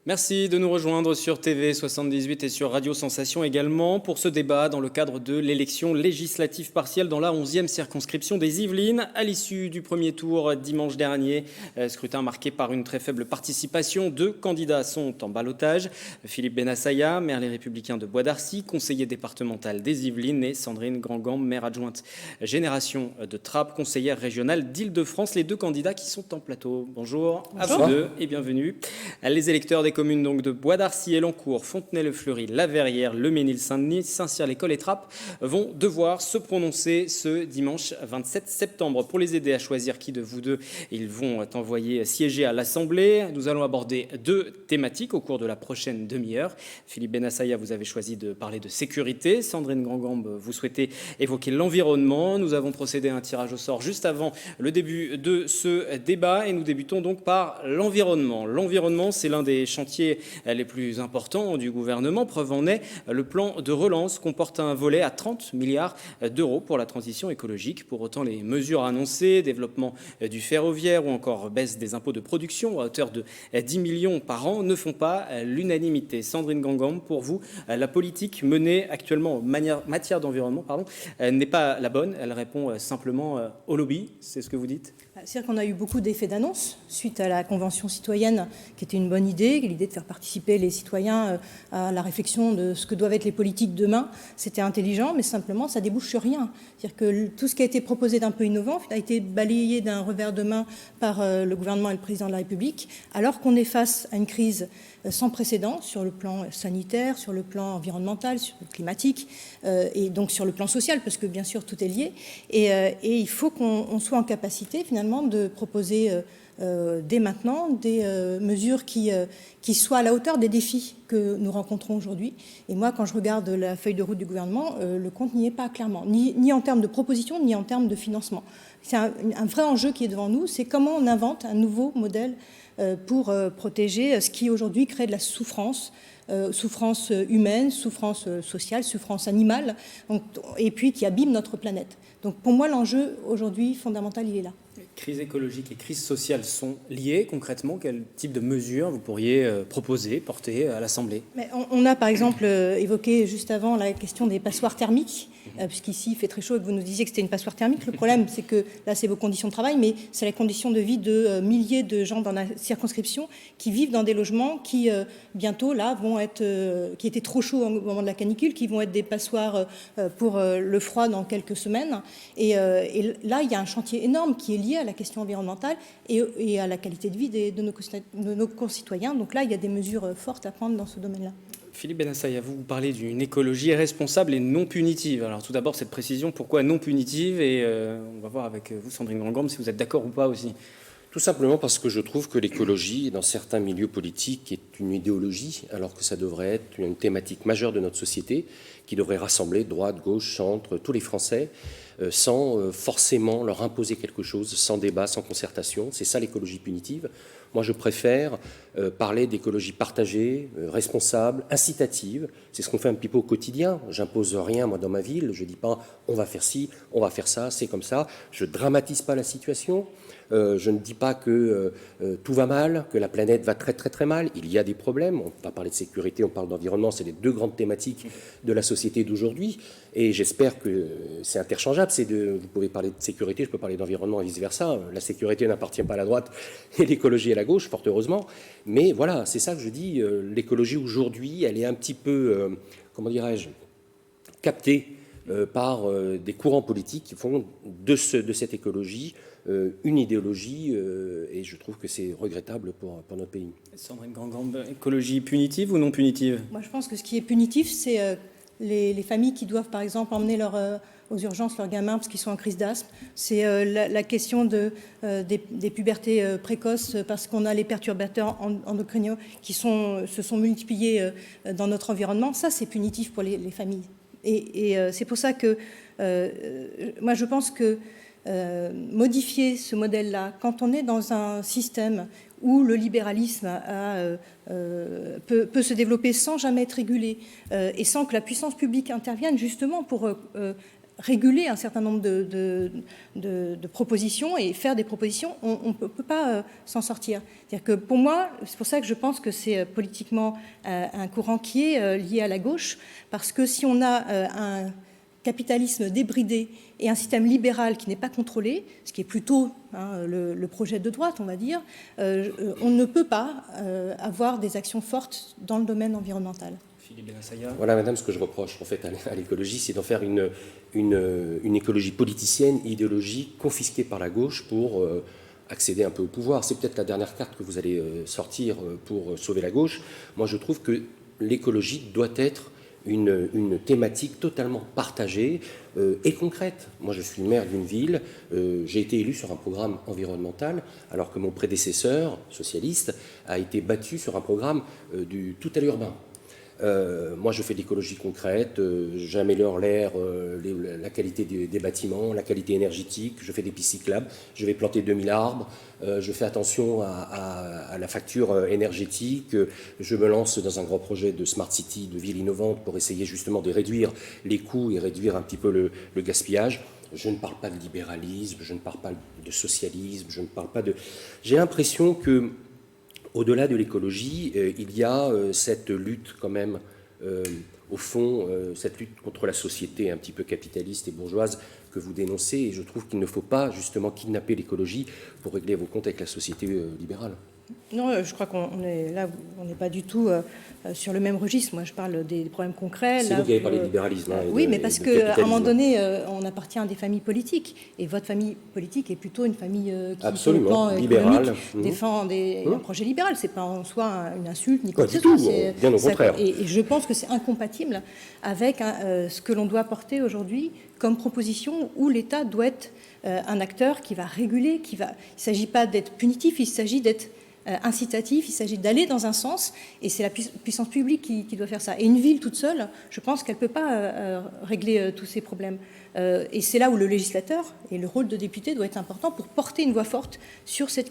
Merci de nous rejoindre sur TV 78 et sur Radio Sensation également pour ce débat dans le cadre de l'élection législative partielle dans la 11e circonscription des Yvelines. À l'issue du premier tour dimanche dernier, scrutin marqué par une très faible participation. 2 candidats sont en ballottage. Philippe Bennassaya, maire Les Républicains de Bois d'Arcy, conseiller départemental des Yvelines, et Sandrine Grandgambe, maire adjointe Génération de Trappes, conseillère régionale d'Île-de-France. Les 2 candidats qui sont en plateau. Bonjour à vous deux et bienvenue. Les électeurs des communes donc de Bois d'Arcy, Elancourt, Fontenay-le-Fleury, La Verrière, Le Mesnil-Saint-Denis, Saint-Cyr-l'École et Trappes vont devoir se prononcer ce dimanche 27 septembre. Pour les aider à choisir qui de vous deux ils vont envoyer siéger à l'Assemblée, nous allons aborder 2 thématiques au cours de la prochaine demi-heure. Philippe Bennassaya, vous avez choisi de parler de sécurité. Sandrine Grandgambe, vous souhaitez évoquer l'environnement. Nous avons procédé à un tirage au sort juste avant le début de ce débat et nous débutons donc par l'environnement. L'environnement, c'est l'un des chantiers les plus importants du gouvernement. Preuve en est, le plan de relance comporte un volet à 30 milliards d'euros pour la transition écologique. Pour autant, les mesures annoncées, développement du ferroviaire ou encore baisse des impôts de production à hauteur de 10 millions par an, ne font pas l'unanimité. Sandrine Grandgambe, pour vous, la politique menée actuellement en matière d'environnement n'est pas la bonne. Elle répond simplement au lobby. C'est ce que vous dites ? C'est-à-dire qu'on a eu beaucoup d'effets d'annonce suite à la Convention citoyenne, qui était une bonne idée, l'idée de faire participer les citoyens à la réflexion de ce que doivent être les politiques demain. C'était intelligent, mais simplement, ça débouche sur rien. C'est-à-dire que tout ce qui a été proposé d'un peu innovant a été balayé d'un revers de main par le gouvernement et le président de la République, alors qu'on est face à une crise sans précédent sur le plan sanitaire, sur le plan environnemental, sur le climatique, et donc sur le plan social, parce que bien sûr tout est lié. Et il faut qu'on soit en capacité finalement de proposer dès maintenant des mesures qui soient à la hauteur des défis que nous rencontrons aujourd'hui. Et moi, quand je regarde la feuille de route du gouvernement, le compte n'y est pas clairement, ni en termes de propositions, ni en termes de financement. C'est un vrai enjeu qui est devant nous, c'est comment on invente un nouveau modèle pour protéger ce qui aujourd'hui crée de la souffrance, souffrance humaine, souffrance sociale, souffrance animale, donc, et puis qui abîme notre planète. Donc pour moi, l'enjeu aujourd'hui fondamental, il est là. Crise écologique et crise sociale sont liées concrètement. Quel type de mesures vous pourriez proposer, porter à l'Assemblée ? On a par exemple évoqué juste avant la question des passoires thermiques, puisqu'ici il fait très chaud et que vous nous disiez que c'était une passoire thermique. Le problème, c'est que là, c'est vos conditions de travail, mais c'est les conditions de vie de milliers de gens dans la circonscription qui vivent dans des logements qui, bientôt, là, vont être, qui étaient trop chauds au moment de la canicule, qui vont être des passoires pour le froid dans quelques semaines. Et là, il y a un chantier énorme qui est lié à la question environnementale et à la qualité de vie de nos concitoyens. Donc là, il y a des mesures fortes à prendre dans ce domaine-là. Philippe Bennassaya, vous parlez d'une écologie responsable et non punitive. Alors tout d'abord, cette précision, pourquoi non punitive ? Et on va voir avec vous, Sandrine Grandgambe, si vous êtes d'accord ou pas aussi. Tout simplement parce que je trouve que l'écologie, dans certains milieux politiques, est une idéologie, alors que ça devrait être une thématique majeure de notre société, qui devrait rassembler droite, gauche, centre, tous les Français, sans forcément leur imposer quelque chose, sans débat, sans concertation. C'est ça l'écologie punitive. Moi, je préfère parler d'écologie partagée, responsable, incitative. C'est ce qu'on fait un petit peu au quotidien. J'impose rien, moi, dans ma ville. Je ne dis pas on va faire ci, on va faire ça, c'est comme ça. Je ne dramatise pas la situation. Je ne dis pas que tout va mal, que la planète va très très très mal. Il y a des problèmes. On va parler de sécurité, on parle d'environnement. C'est les 2 grandes thématiques de la société d'aujourd'hui. Et j'espère que c'est interchangeable. Vous pouvez parler de sécurité, je peux parler d'environnement et vice-versa. La sécurité n'appartient pas à la droite et l'écologie à la gauche, fort heureusement. Mais voilà, c'est ça que je dis. L'écologie aujourd'hui, elle est un petit peu, comment dirais-je, captée par des courants politiques qui font de cette écologie une idéologie, et je trouve que c'est regrettable pour notre pays. Sandrine Grandgambe, écologie punitive ou non punitive ? Moi, je pense que ce qui est punitif, c'est les familles qui doivent, par exemple, emmener aux urgences leurs gamins parce qu'ils sont en crise d'asthme. C'est la question des pubertés précoces parce qu'on a les perturbateurs endocriniens qui se sont multipliés dans notre environnement. Ça, c'est punitif pour les familles. Et c'est pour ça que moi, je pense que modifier ce modèle-là, quand on est dans un système où le libéralisme peut se développer sans jamais être régulé et sans que la puissance publique intervienne justement pour réguler un certain nombre de propositions et faire des propositions, on ne peut pas s'en sortir. C'est-à-dire que pour moi, c'est pour ça que je pense que c'est politiquement un courant qui est lié à la gauche, parce que si on a un capitalisme débridé et un système libéral qui n'est pas contrôlé, ce qui est plutôt le projet de droite, on va dire, on ne peut pas avoir des actions fortes dans le domaine environnemental. Philippe Bennassaya. Voilà, madame, ce que je reproche en fait à l'écologie, c'est d'en faire une écologie politicienne, idéologique, confisquée par la gauche pour accéder un peu au pouvoir. C'est peut-être la dernière carte que vous allez sortir pour sauver la gauche. Moi, je trouve que l'écologie doit être une thématique totalement partagée et concrète. Moi, je suis maire d'une ville, j'ai été élu sur un programme environnemental, alors que mon prédécesseur, socialiste, a été battu sur un programme du tout à l'urbain. Moi, je fais de l'écologie concrète, j'améliore l'air, la qualité des bâtiments, la qualité énergétique, je fais des pistes cyclables, je vais planter 2000 arbres, je fais attention à la facture énergétique, je me lance dans un grand projet de Smart City, de ville innovante, pour essayer justement de réduire les coûts et réduire un petit peu le gaspillage. Je ne parle pas de libéralisme, je ne parle pas de socialisme, je ne parle pas de... J'ai l'impression que au-delà de l'écologie, il y a cette lutte quand même, au fond, cette lutte contre la société un petit peu capitaliste et bourgeoise que vous dénoncez. Et je trouve qu'il ne faut pas justement kidnapper l'écologie pour régler vos comptes avec la société libérale. Non, je crois qu'on est là, on n'est pas du tout sur le même registre. Moi, je parle des problèmes concrets. C'est vous qui avez parlé de libéralisme. Oui, mais parce qu'à un moment donné, on appartient à des familles politiques. Et votre famille politique est plutôt une famille qui, absolument, libérale, défend un projet libéral. Ce n'est pas en soi une insulte, ni quoi que ce soit. Bien au contraire. Et je pense que c'est incompatible avec ce que l'on doit porter aujourd'hui comme proposition où l'État doit être un acteur qui va réguler, il ne s'agit pas d'être punitif, il s'agit d'être incitatif, il s'agit d'aller dans un sens, et c'est la puissance publique qui doit faire ça. Et une ville toute seule, je pense qu'elle ne peut pas régler tous ces problèmes. Et c'est là où le législateur et le rôle de député doit être important pour porter une voix forte sur ces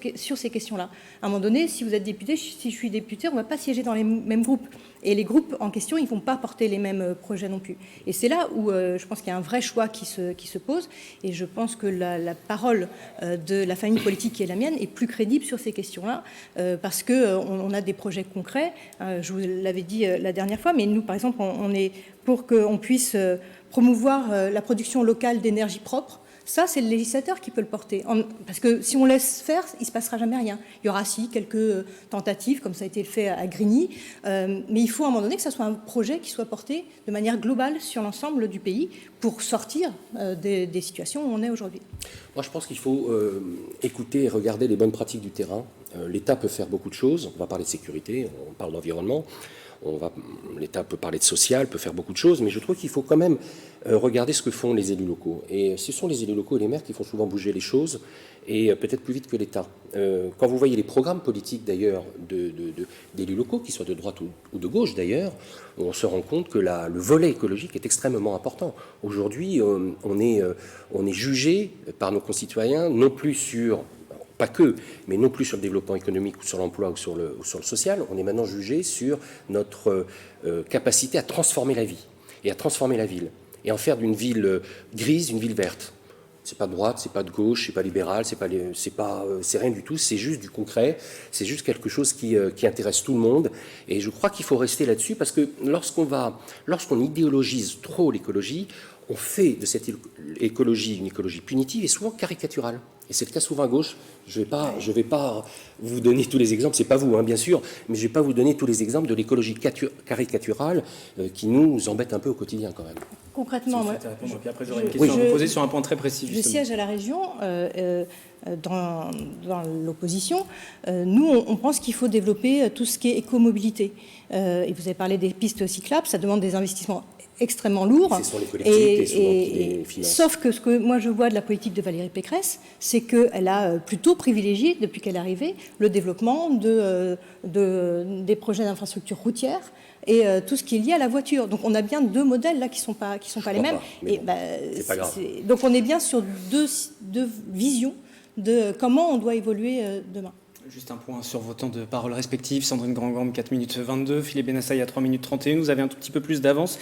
questions-là. À un moment donné, si vous êtes député, si je suis député, on ne va pas siéger dans les mêmes groupes. Et les groupes en question, ils ne vont pas porter les mêmes projets non plus. Et c'est là où je pense qu'il y a un vrai choix qui se pose. Et je pense que la parole de la famille politique qui est la mienne est plus crédible sur ces questions-là, parce qu'on a des projets concrets. Je vous l'avais dit la dernière fois, mais nous, par exemple, on est pour qu'on puisse promouvoir la production locale d'énergie propre. Ça, c'est le législateur qui peut le porter. Parce que si on laisse faire, il ne se passera jamais rien. Il y aura quelques tentatives, comme ça a été fait à Grigny, mais il faut à un moment donné que ça soit un projet qui soit porté de manière globale sur l'ensemble du pays pour sortir des situations où on est aujourd'hui. Moi, je pense qu'il faut écouter et regarder les bonnes pratiques du terrain. L'État peut faire beaucoup de choses. On va parler de sécurité, on parle d'environnement. L'État peut parler de social, peut faire beaucoup de choses, mais je trouve qu'il faut quand même regarder ce que font les élus locaux. Et ce sont les élus locaux et les maires qui font souvent bouger les choses, et peut-être plus vite que l'État. Quand vous voyez les programmes politiques d'ailleurs d'élus locaux, qu'ils soient de droite ou de gauche d'ailleurs, on se rend compte que le volet écologique est extrêmement important. Aujourd'hui, on est jugé par nos concitoyens non plus sur... pas que, mais non plus sur le développement économique ou sur l'emploi ou sur le social. On est maintenant jugé sur notre capacité à transformer la vie et à transformer la ville et en faire d'une ville grise une ville verte. C'est pas de droite, c'est pas de gauche, c'est pas libéral, c'est rien du tout. C'est juste du concret. C'est juste quelque chose qui intéresse tout le monde. Et je crois qu'il faut rester là-dessus parce que lorsqu'on idéologise trop l'écologie, on fait de cette écologie une écologie punitive et souvent caricaturale. Et c'est le cas souvent à gauche. Je vais pas vous donner tous les exemples, c'est pas vous, bien sûr, mais je vais pas vous donner tous les exemples de l'écologie caricaturale qui nous embête un peu au quotidien quand même. Concrètement, moi, puis après j'aurais une question à vous poser sur un point très précis. Je siège à la région, dans l'opposition. Nous, on pense qu'il faut développer tout ce qui est écomobilité. Et vous avez parlé des pistes cyclables, ça demande des investissements extrêmement lourd. Ce sont les collectivités souvent qui les financent. Sauf que ce que moi je vois de la politique de Valérie Pécresse, c'est qu'elle a plutôt privilégié, depuis qu'elle est arrivée, le développement des projets d'infrastructures routières et tout ce qui est lié à la voiture. Donc on a bien deux modèles là qui sont pas les mêmes. Et bon, c'est pas grave. Donc on est bien sur deux visions de comment on doit évoluer demain. Juste un point sur vos temps de parole respectifs. Sandrine Grand-Gambe, 4 minutes 22, Philippe Benassaïa, 3 minutes 31. Vous avez un tout petit peu plus d'avance.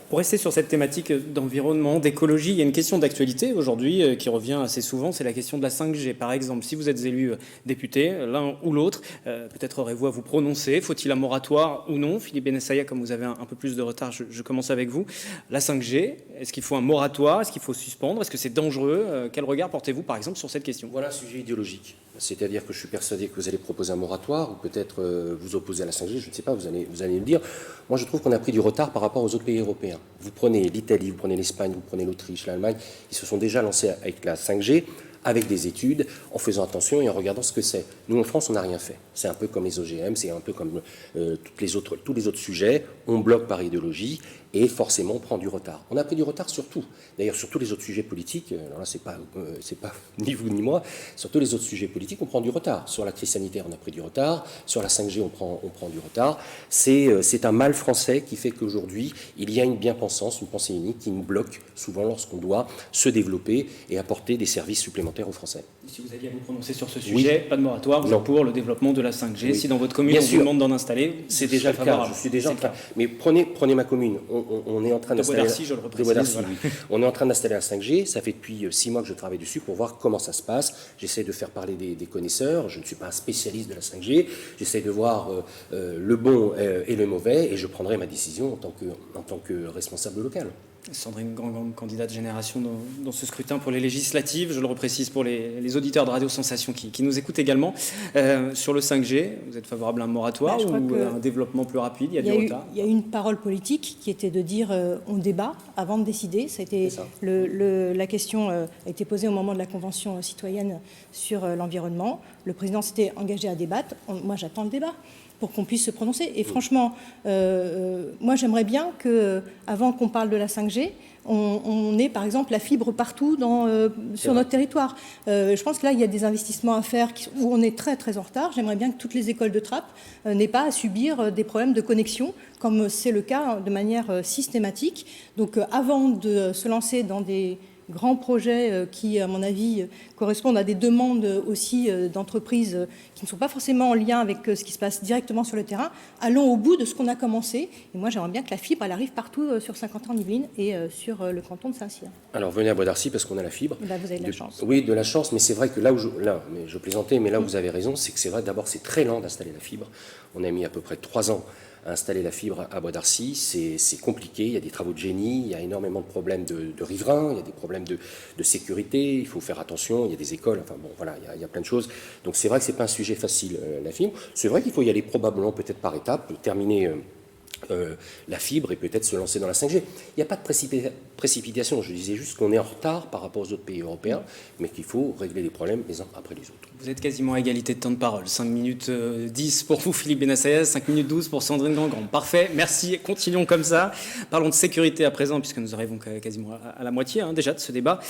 Pour rester sur cette thématique d'environnement, d'écologie, il y a une question d'actualité aujourd'hui qui revient assez souvent, c'est la question de la 5G. Par exemple, si vous êtes élu député, l'un ou l'autre, peut-être aurez-vous à vous prononcer. Faut-il un moratoire ou non? Philippe Benassaïa, comme vous avez un peu plus de retard, je commence avec vous. La 5G, est-ce qu'il faut un moratoire? Est-ce qu'il faut suspendre? Est-ce que c'est dangereux? Quel regard portez-vous, par exemple, sur cette question? Voilà un sujet idéologique. C'est-à-dire que je suis persuadé que vous allez proposer un moratoire ou peut-être vous opposer à la 5G, je ne sais pas, vous allez me dire. Moi, je trouve qu'on a pris du retard par rapport aux autres pays européens. Vous prenez l'Italie, vous prenez l'Espagne, vous prenez l'Autriche, l'Allemagne, ils se sont déjà lancés avec la 5G, avec des études, en faisant attention et en regardant ce que c'est. Nous, en France, on n'a rien fait. C'est un peu comme les OGM, c'est un peu comme tous les autres sujets. On bloque par idéologie et forcément on prend du retard. On a pris du retard sur tout. D'ailleurs, sur tous les autres sujets politiques, alors là, c'est pas ni vous ni moi, sur tous les autres sujets politiques, on prend du retard. Sur la crise sanitaire, on a pris du retard. Sur la 5G, on prend du retard. C'est un mal français qui fait qu'aujourd'hui, il y a une bien-pensance, une pensée unique qui nous bloque souvent lorsqu'on doit se développer et apporter des services supplémentaires aux Français. Si vous aviez à vous prononcer sur ce sujet, pas de moratoire, vous êtes pour le développement de la 5G. Oui. Si dans votre commune, on vous demande d'en installer, c'est déjà le cas. Je suis déjà en train. Mais prenez ma commune. On est en train d'installer. Je le reprécise. Voilà. Oui. On est en train d'installer la 5G. Ça fait depuis 6 mois que je travaille dessus pour voir comment ça se passe. J'essaie de faire parler des connaisseurs. Je ne suis pas un spécialiste de la 5G. J'essaie de voir le bon et le mauvais, et je prendrai ma décision en tant que responsable local. Sandrine Grand-Gambe, candidate Génération dans ce scrutin pour les législatives. Je le reprécise pour les auditeurs de Radio Sensation qui nous écoutent également. Sur le 5G, vous êtes favorable à un moratoire ou un développement plus rapide? Il y a du retard. Il y a une parole politique qui était de dire on débat avant de décider. Ça a été la question a été posée au moment de la Convention citoyenne sur l'environnement. Le président s'était engagé à débattre. Moi, j'attends le débat pour qu'on puisse se prononcer. Et franchement, moi, j'aimerais bien qu'avant qu'on parle de la 5G, on ait, par exemple, la fibre partout sur notre territoire. Je pense que là, il y a des investissements à faire où on est très, très en retard. J'aimerais bien que toutes les écoles de Trappes n'aient pas à subir des problèmes de connexion, comme c'est le cas de manière systématique. Donc, avant de se lancer dans des grands projets qui, à mon avis, correspondent à des demandes aussi d'entreprises qui ne sont pas forcément en lien avec ce qui se passe directement sur le terrain. Allons au bout de ce qu'on a commencé. Et moi, j'aimerais bien que la fibre, elle arrive partout sur Saint-Quentin-en-Yvelines et sur le canton de Saint-Cyr. Alors, venez à Bois d'Arcy parce qu'on a la fibre. Là, vous avez de la chance. Oui, de la chance, mais c'est vrai que mais je plaisantais, mais là où vous avez raison, c'est que c'est vrai, d'abord, c'est très lent d'installer la fibre. On a mis à peu près 3 ans à installer la fibre à Bois d'Arcy, c'est compliqué, il y a des travaux de génie, il y a énormément de problèmes de riverains, il y a des problèmes de sécurité, il faut faire attention, il y a des écoles, enfin bon, voilà, il y a plein de choses. Donc c'est vrai que c'est pas un sujet facile, la fibre. C'est vrai qu'il faut y aller probablement peut-être par étapes, terminer la fibre et peut-être se lancer dans la 5G. Il n'y a pas de précipitation, je disais juste qu'on est en retard par rapport aux autres pays européens, mais qu'il faut régler les problèmes les uns après les autres. Vous êtes quasiment à égalité de temps de parole. 5 minutes 10 pour vous, Philippe Benassaïa, 5 minutes 12 pour Sandrine Grand-Gambe. Parfait, merci, continuons comme ça. Parlons de sécurité à présent, puisque nous arrivons quasiment à la moitié déjà de ce débat.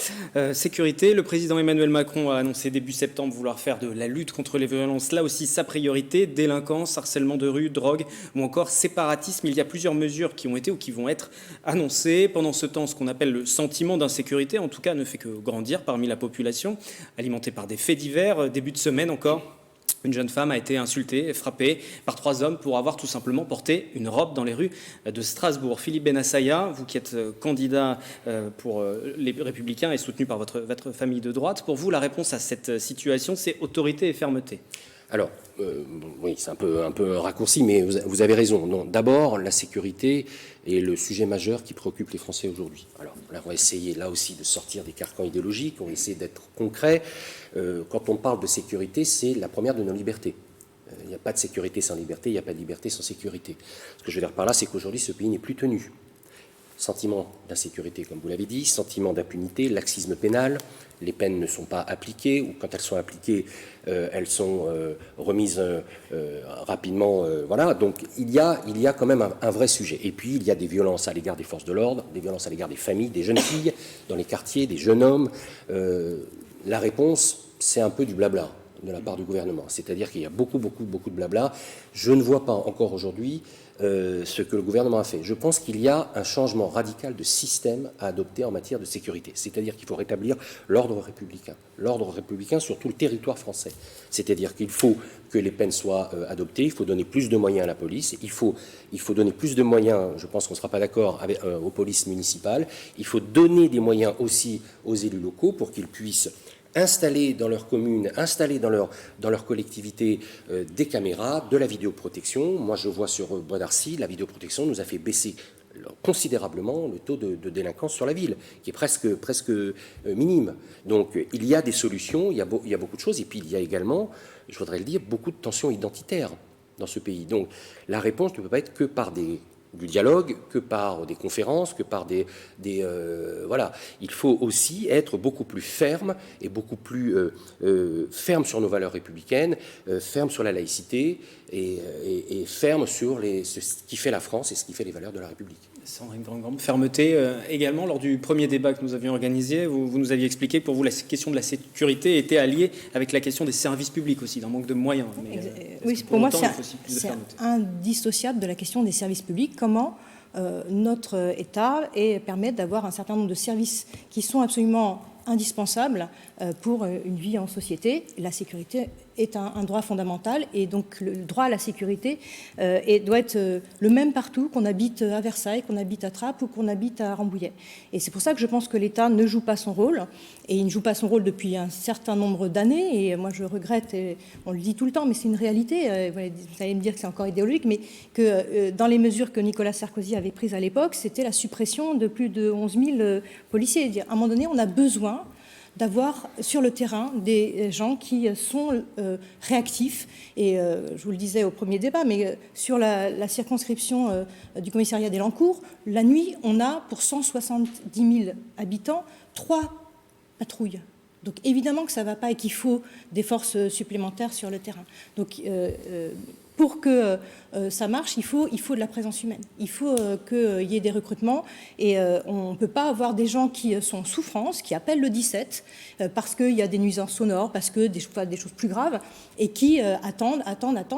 Sécurité, le président Emmanuel Macron a annoncé début septembre vouloir faire de la lutte contre les violences, là aussi sa priorité, délinquance, harcèlement de rue, drogue ou encore séparatisme. Il y a plusieurs mesures qui ont été ou qui vont être annoncées. Pendant ce temps, ce qu'on appelle le sentiment d'insécurité, en tout cas, ne fait que grandir parmi la population, alimenté par des faits divers. Début de semaine encore, une jeune femme a été insultée et frappée par 3 hommes pour avoir tout simplement porté une robe dans les rues de Strasbourg. Philippe Benassaïa, vous qui êtes candidat pour les Républicains et soutenu par votre famille de droite, pour vous, la réponse à cette situation, c'est autorité et fermeté. Alors, oui, c'est un peu raccourci, mais vous avez raison. Non, d'abord, la sécurité est le sujet majeur qui préoccupe les Français aujourd'hui. Alors, là, on va essayer, là aussi, de sortir des carcans idéologiques, on va essayer d'être concret. Quand on parle de sécurité, c'est la première de nos libertés. Il n'y a pas de sécurité sans liberté, il n'y a pas de liberté sans sécurité. Ce que je veux dire par là, c'est qu'aujourd'hui, ce pays n'est plus tenu. Sentiment d'insécurité, comme vous l'avez dit, sentiment d'impunité, laxisme pénal, les peines ne sont pas appliquées, ou quand elles sont appliquées, elles sont remises rapidement. Voilà, donc il y a quand même un vrai sujet. Et puis il y a des violences à l'égard des forces de l'ordre, des violences à l'égard des familles, des jeunes filles dans les quartiers, des jeunes hommes. La réponse, c'est un peu du blabla de la part du gouvernement. C'est-à-dire qu'il y a beaucoup de blabla. Je ne vois pas encore aujourd'hui ce que le gouvernement a fait. Je pense qu'il y a un changement radical de système à adopter en matière de sécurité. C'est-à-dire qu'il faut rétablir l'ordre républicain sur tout le territoire français. C'est-à-dire qu'il faut que les peines soient adoptées, il faut donner plus de moyens à la police, il faut donner plus de moyens, je pense qu'on ne sera pas d'accord, aux polices municipales, il faut donner des moyens aussi aux élus locaux pour qu'ils puissent installer dans leur commune, installer dans leur collectivité des caméras, de la vidéoprotection. Moi, je vois sur Bois d'Arcy, la vidéoprotection nous a fait baisser considérablement le taux de délinquance sur la ville, qui est presque minime. Donc, il y a des solutions, il y a beaucoup de choses, et puis il y a également, je voudrais le dire, beaucoup de tensions identitaires dans ce pays. Donc, la réponse ne peut pas être que par du dialogue, que par des conférences, que par voilà. Il faut aussi être beaucoup plus ferme et beaucoup plus ferme sur nos valeurs républicaines, ferme sur la laïcité et ferme sur ce qui fait la France et ce qui fait les valeurs de la République. Sans une grande fermeté. Également, lors du premier débat que nous avions organisé, vous nous aviez expliqué que pour vous, la question de la sécurité était alliée avec la question des services publics aussi, d'un manque de moyens. Mais, oui, pour moi, c'est indissociable de la question des services publics. Comment notre État permet d'avoir un certain nombre de services qui sont absolument indispensables pour une vie en société. La sécurité est un droit fondamental et donc le droit à la sécurité doit être le même partout, qu'on habite à Versailles, qu'on habite à Trappes ou qu'on habite à Rambouillet. Et c'est pour ça que je pense que l'État ne joue pas son rôle, et il ne joue pas son rôle depuis un certain nombre d'années, et moi je regrette, et on le dit tout le temps, mais c'est une réalité, vous allez me dire que c'est encore idéologique, mais que dans les mesures que Nicolas Sarkozy avait prises à l'époque, c'était la suppression de plus de 11 000 policiers. À un moment donné, on a besoin d'avoir sur le terrain des gens qui sont réactifs. Et je vous le disais au premier débat, mais sur la circonscription du commissariat d'Elancourt, la nuit, on a pour 170 000 habitants 3 patrouilles. Donc évidemment que ça ne va pas et qu'il faut des forces supplémentaires sur le terrain. Donc pour que ça marche, il faut de la présence humaine. Il faut qu'il y ait des recrutements et on ne peut pas avoir des gens qui sont en souffrance, qui appellent le 17 parce qu'il y a des nuisances sonores, parce que des choses plus graves et qui attendent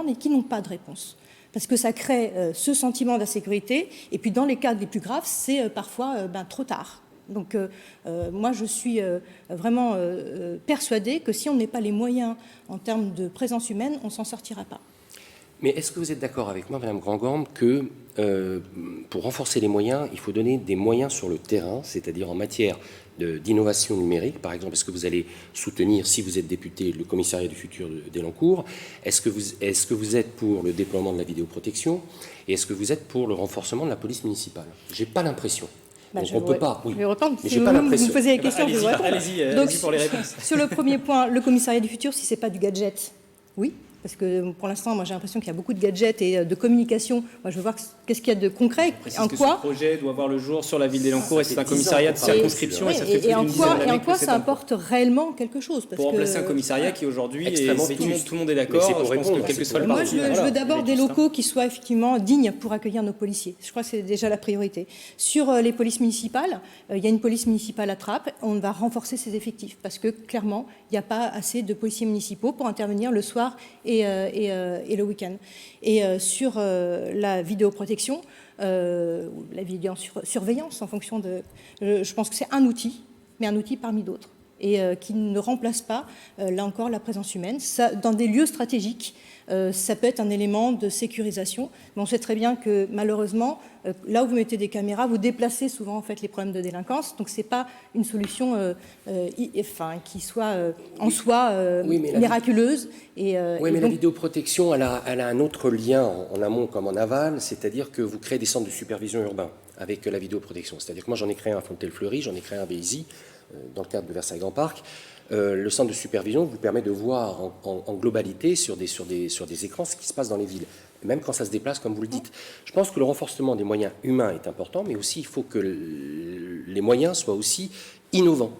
et qui n'ont pas de réponse. Parce que ça crée ce sentiment d'insécurité et puis dans les cas les plus graves, c'est parfois trop tard. Donc moi je suis vraiment persuadée que si on n'a pas les moyens en termes de présence humaine, on ne s'en sortira pas. Mais est-ce que vous êtes d'accord avec moi, Madame Grandgorme, que pour renforcer les moyens, il faut donner des moyens sur le terrain, c'est-à-dire en matière d'innovation numérique, par exemple, est-ce que vous allez soutenir, si vous êtes député, le commissariat du futur d'Elancourt? Est-ce que vous êtes pour le déploiement de la vidéoprotection? Et est-ce que vous êtes pour le renforcement de la police municipale? J'ai pas l'impression. Donc on ne peut pas, oui. Je vais répondre. Mais si j'ai pas l'impression. vous me posez la question, je vais répondre. Allez-y pour les réponses. Sur le premier point, le commissariat du futur, si ce n'est pas du gadget, oui. Parce que pour l'instant, moi j'ai l'impression qu'il y a beaucoup de gadgets et de communication. Moi je veux voir qu'est-ce qu'il y a de concret, en quoi. Ce projet doit voir le jour sur la ville d'Elancourt et c'est un commissariat de circonscription. Et en quoi ça apporte réellement quelque chose pour remplacer un commissariat qui aujourd'hui tout le monde est d'accord. Je pense que quel que soit le parti. Moi je veux d'abord des locaux qui soient effectivement dignes pour accueillir nos policiers. Je crois que c'est déjà la priorité. Sur les polices municipales, il y a une police municipale à Trappes. On va renforcer ses effectifs parce que clairement il n'y a pas assez de policiers municipaux pour intervenir le soir et le week-end. Et sur la vidéoprotection, la vidéosurveillance en fonction de... je pense que c'est un outil, mais un outil parmi d'autres, et qui ne remplace pas, là encore, la présence humaine. Ça, dans des lieux stratégiques, ça peut être un élément de sécurisation, mais on sait très bien que malheureusement, là où vous mettez des caméras, vous déplacez souvent en fait les problèmes de délinquance, donc c'est pas une solution qui soit en soi miraculeuse. Oui, mais donc, la vidéoprotection, elle a un autre lien en amont comme en aval, c'est-à-dire que vous créez des centres de supervision urbains avec la vidéoprotection. C'est-à-dire que moi j'en ai créé un à Fontenay-le-Fleury, j'en ai créé un à Vélizy, dans le cadre de Versailles Grand Parc. Le centre de supervision vous permet de voir en globalité sur des écrans ce qui se passe dans les villes, même quand ça se déplace, comme vous le dites. Je pense que le renforcement des moyens humains est important, mais aussi il faut que les moyens soient aussi innovants.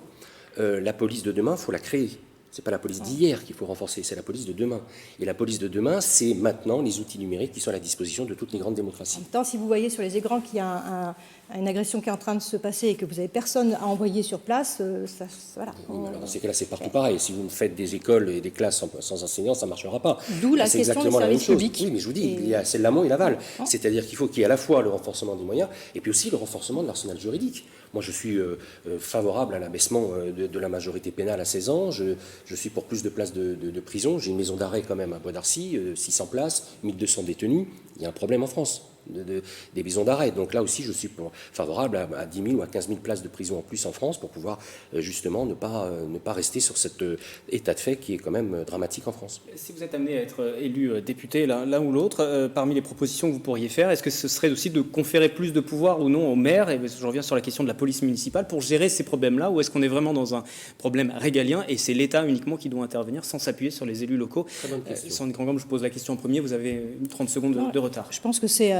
La police de demain, il faut la créer. Ce n'est pas la police d'hier qu'il faut renforcer, c'est la police de demain. Et la police de demain, c'est maintenant les outils numériques qui sont à la disposition de toutes les grandes démocraties. En même temps, si vous voyez sur les écrans qu'il y a une agression qui est en train de se passer et que vous n'avez personne à envoyer sur place, voilà. Oui, alors dans ces cas-là, c'est partout pareil. Si vous me faites des écoles et des classes sans enseignants, ça ne marchera pas. D'où la c'est question des exactement la même services chose. publics. Oui, mais je vous dis, c'est l'amont et l'aval. C'est-à-dire qu'il faut qu'il y ait à la fois le renforcement des moyens et puis aussi le renforcement de l'arsenal juridique. Moi, je suis favorable à l'abaissement de la majorité pénale à 16 ans. Je suis pour plus de places de prison. J'ai une maison d'arrêt quand même à Bois d'Arcy, 600 places, 1200 détenus. Il y a un problème en France. Des maisons d'arrêt. Donc là aussi, je suis favorable à 10 000 ou à 15 000 places de prison en plus en France pour pouvoir justement ne pas rester sur cet état de fait qui est quand même dramatique en France. Si vous êtes amené à être élu député l'un ou l'autre, parmi les propositions que vous pourriez faire, est-ce que ce serait aussi de conférer plus de pouvoir ou non aux maires, et je reviens sur la question de la police municipale, pour gérer ces problèmes-là, ou est-ce qu'on est vraiment dans un problème régalien et c'est l'État uniquement qui doit intervenir sans s'appuyer sur les élus locaux? Très bonne question. Sandrine Cangam, je pose la question en premier, vous avez 30 secondes de retard. Je pense que c'est...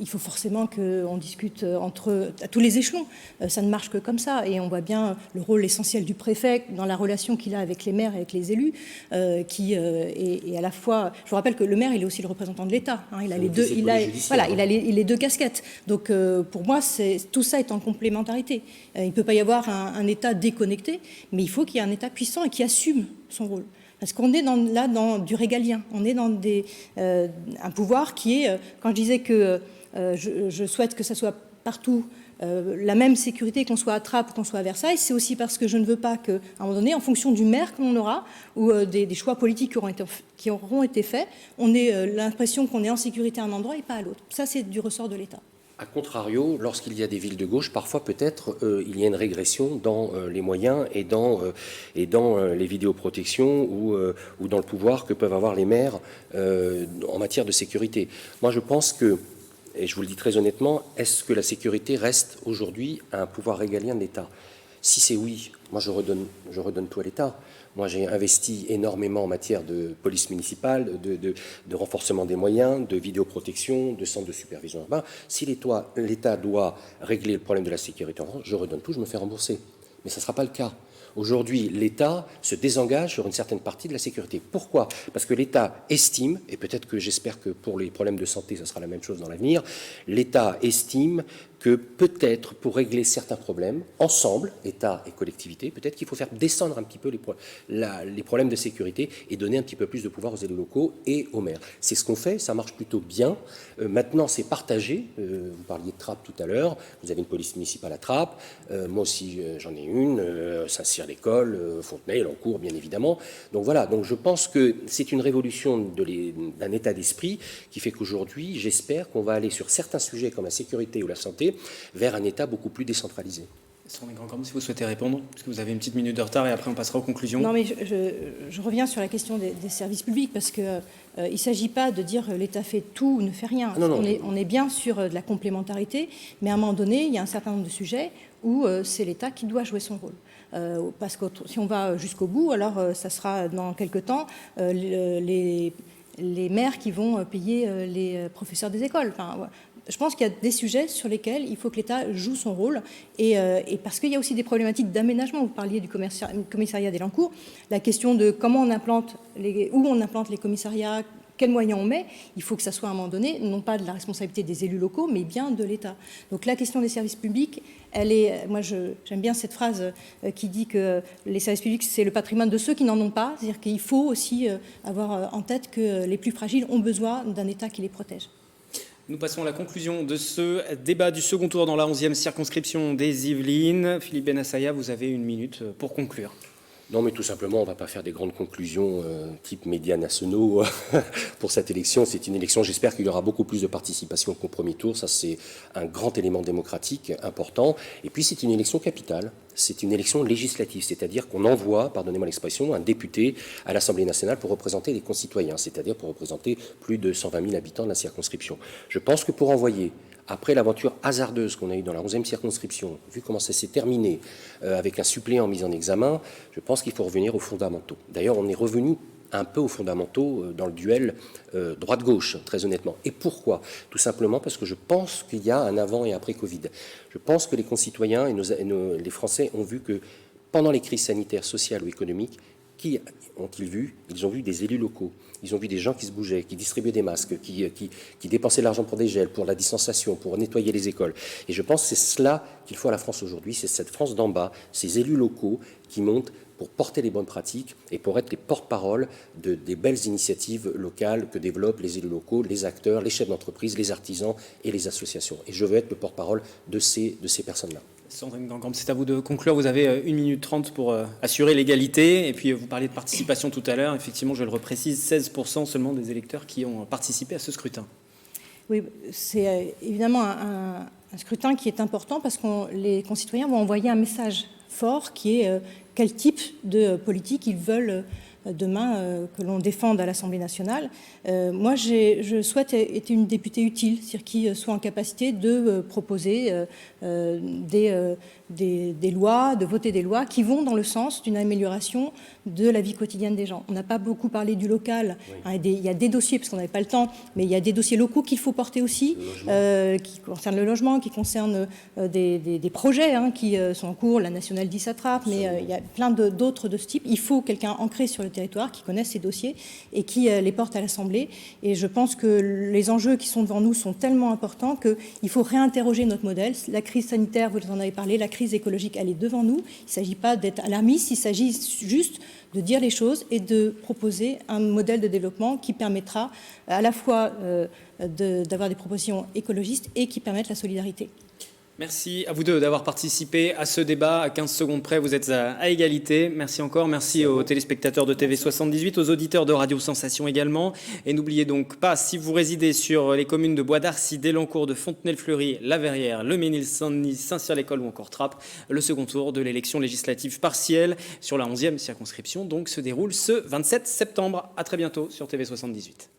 il faut forcément qu'on discute à tous les échelons. Ça ne marche que comme ça. Et on voit bien le rôle essentiel du préfet dans la relation qu'il a avec les maires et avec les élus, qui est à la fois... Je vous rappelle que le maire, il est aussi le représentant de l'État. Il a les deux casquettes. Donc, pour moi, tout ça est en complémentarité. Il ne peut pas y avoir un État déconnecté, mais il faut qu'il y ait un État puissant et qui assume son rôle. Parce qu'on est là dans du régalien. On est dans un pouvoir qui est... Quand je disais que je souhaite que ça soit partout la même sécurité, qu'on soit à Trappes ou qu'on soit à Versailles, c'est aussi parce que je ne veux pas qu'à un moment donné, en fonction du maire que l'on aura, ou des choix politiques qui auront été faits, on ait l'impression qu'on est en sécurité à un endroit et pas à l'autre. Ça, c'est du ressort de l'État. A contrario, lorsqu'il y a des villes de gauche, parfois peut-être il y a une régression dans les moyens et dans les vidéoprotections ou dans le pouvoir que peuvent avoir les maires en matière de sécurité. Moi, je pense que, et je vous le dis très honnêtement, est-ce que la sécurité reste aujourd'hui un pouvoir régalien de l'État? Si c'est oui, moi je redonne tout à l'État. Moi j'ai investi énormément en matière de police municipale, de renforcement des moyens, de vidéoprotection, de centres de supervision urbain. Si l'État doit régler le problème de la sécurité en France, je redonne tout, je me fais rembourser. Mais ça ne sera pas le cas. Aujourd'hui, l'État se désengage sur une certaine partie de la sécurité. Pourquoi? Parce que l'État estime, et peut-être que j'espère que pour les problèmes de santé, ça sera la même chose dans l'avenir, l'État estime que peut-être pour régler certains problèmes, ensemble, État et collectivité, peut-être qu'il faut faire descendre un petit peu les problèmes de sécurité et donner un petit peu plus de pouvoir aux élus locaux et aux maires. C'est ce qu'on fait, ça marche plutôt bien. Maintenant, c'est partagé. Vous parliez de Trappes tout à l'heure, vous avez une police municipale à Trappes, moi aussi j'en ai une, Saint-Cyr-l'École, Fontenay, Lancourt, bien évidemment. Donc voilà, donc je pense que c'est une révolution d'un état d'esprit qui fait qu'aujourd'hui, j'espère qu'on va aller sur certains sujets comme la sécurité ou la santé vers un État beaucoup plus décentralisé. Sandrine Cangam, si vous souhaitez répondre, parce que vous avez une petite minute de retard et après on passera aux conclusions. Non, mais je reviens sur la question des services publics, parce qu'il ne s'agit pas de dire l'État fait tout ou ne fait rien. Non. On est bien sur de la complémentarité, mais à un moment donné, il y a un certain nombre de sujets où c'est l'État qui doit jouer son rôle. Parce que si on va jusqu'au bout, alors ça sera dans quelque temps les maires qui vont payer les professeurs des écoles. Enfin, je pense qu'il y a des sujets sur lesquels il faut que l'État joue son rôle, et parce qu'il y a aussi des problématiques d'aménagement. Vous parliez du commissariat des Lancourt, la question de comment on implante où on implante les commissariats, quels moyens on met, il faut que ça soit à un moment donné, non pas de la responsabilité des élus locaux, mais bien de l'État. Donc la question des services publics, moi j'aime bien cette phrase qui dit que les services publics, c'est le patrimoine de ceux qui n'en ont pas, c'est-à-dire qu'il faut aussi avoir en tête que les plus fragiles ont besoin d'un État qui les protège. Nous passons à la conclusion de ce débat du second tour dans la 11e circonscription des Yvelines. Philippe Bennassaya, vous avez une minute pour conclure. Non, mais tout simplement, on ne va pas faire des grandes conclusions type médias nationaux pour cette élection. C'est une élection, j'espère qu'il y aura beaucoup plus de participation qu'au premier tour. Ça, c'est un grand élément démocratique important. Et puis, c'est une élection capitale. C'est une élection législative, c'est-à-dire qu'on envoie, pardonnez-moi l'expression, un député à l'Assemblée nationale pour représenter les concitoyens, c'est-à-dire pour représenter plus de 120 000 habitants de la circonscription. Je pense que pour envoyer, après l'aventure hasardeuse qu'on a eue dans la 11e circonscription, vu comment ça s'est terminé avec un suppléant mis en examen, je pense qu'il faut revenir aux fondamentaux. D'ailleurs, on est revenu un peu aux fondamentaux dans le duel droite-gauche, très honnêtement. Et pourquoi? Tout simplement parce que je pense qu'il y a un avant et après Covid. Je pense que les concitoyens et les Français ont vu que pendant les crises sanitaires, sociales ou économiques, Qui ont-ils vu? Ils ont vu des élus locaux. Ils ont vu des gens qui se bougeaient, qui distribuaient des masques, qui dépensaient de l'argent pour des gels, pour la distanciation, pour nettoyer les écoles. Et je pense que c'est cela qu'il faut à la France aujourd'hui, c'est cette France d'en bas, ces élus locaux qui montent pour porter les bonnes pratiques et pour être les porte-parole des belles initiatives locales que développent les élus locaux, les acteurs, les chefs d'entreprise, les artisans et les associations. Et je veux être le porte-parole de ces personnes-là. Sandrine Gangamp, c'est à vous de conclure. Vous avez 1 minute 30 pour assurer l'égalité. Et puis, vous parliez de participation tout à l'heure. Effectivement, je le reprécise, 16% seulement des électeurs qui ont participé à ce scrutin. Oui, c'est évidemment un scrutin qui est important parce que les concitoyens vont envoyer un message fort qui est quel type de politique ils veulent demain que l'on défende à l'Assemblée nationale. Moi, je souhaite être une députée utile, c'est-à-dire qui soit en capacité de proposer des lois, de voter des lois qui vont dans le sens d'une amélioration de la vie quotidienne des gens. On n'a pas beaucoup parlé du local. Oui. Hein, il y a des dossiers, parce qu'on n'avait pas le temps, mais il y a des dossiers locaux qu'il faut porter aussi, qui concernent le logement, qui concernent des projets qui sont en cours, la nationale 10 attrape, mais il y a plein d'autres de ce type. Il faut quelqu'un ancré sur le territoire qui connaisse ces dossiers et qui les porte à l'Assemblée. Et je pense que les enjeux qui sont devant nous sont tellement importants qu'il faut réinterroger notre modèle. La crise sanitaire, vous en avez parlé, la crise écologique, elle est devant nous. Il ne s'agit pas d'être alarmiste, il s'agit juste de dire les choses et de proposer un modèle de développement qui permettra à la fois d'avoir des propositions écologistes et qui permettent la solidarité. Merci à vous deux d'avoir participé à ce débat. À 15 secondes près, vous êtes à égalité. Merci encore. Merci aux téléspectateurs de TV78, aux auditeurs de Radio Sensation également. Et n'oubliez donc pas, si vous résidez sur les communes de Bois d'Arcy, d'Elancourt, de Fontenay-le-Fleury, La Verrière, Le Mesnil-Saint-Denis, Saint-Cyr-l'École ou encore Trappes, le second tour de l'élection législative partielle sur la 11e circonscription donc se déroule ce 27 septembre. À très bientôt sur TV78.